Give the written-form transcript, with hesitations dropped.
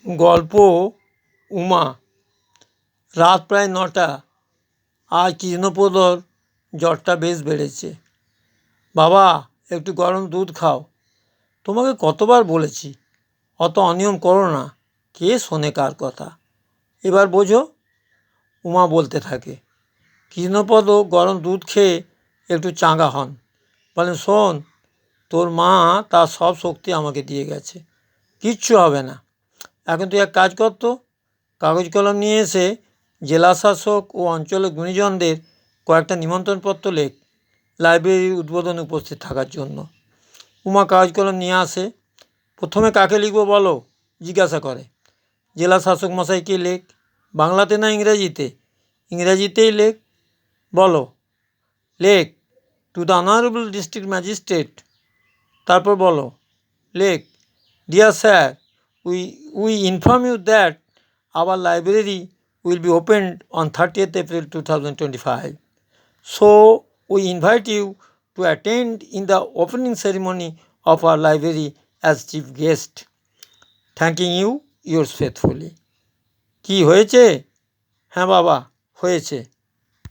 গল্প উমা। রাত প্রায় 9টা। আজ কৃষ্ণপদর জ্বরটা বেশ বেড়েছে। বাবা, একটু গরম দুধ খাও। তোমাকে কতবার বলেছি অত অনিয়ম করো না। কে শোনে কার কথা? এবার বোঝো। উমা বলতে থাকে। কৃষ্ণপদ গরম দুধ খেয়ে একটু চাঙ্গা হন। বলেন, শোন, তোর মা তার সব শক্তি আমাকে দিয়ে গেছে, কিচ্ছু হবে না। এখন তুই এক কাজ কর তো, কাগজ কলম নিয়ে এসে জেলাশাসক ও অঞ্চলের গুণীজনদের কয়েকটা নিমন্ত্রণপত্র লেখ লাইব্রেরির উদ্বোধনে উপস্থিত থাকার জন্য। উমা কাগজ কলম নিয়ে আসে। প্রথমে কাকে লিখবো বলো জিজ্ঞাসা করে। জেলা শাসক মশাইকে লেখ। বাংলাতে না ইংরেজিতে? ইংরেজিতেই লেখ। বলো, লেখ to the honourable district magistrate. তারপর বলো, লেখ dear sir, we inform you that our library will be opened on 30th April 2025. So we invite you to attend in the opening ceremony of our library as chief guest. Thanking you, yours faithfully. কি হয়েছে? হ্যাঁ বাবা, হয়েছে।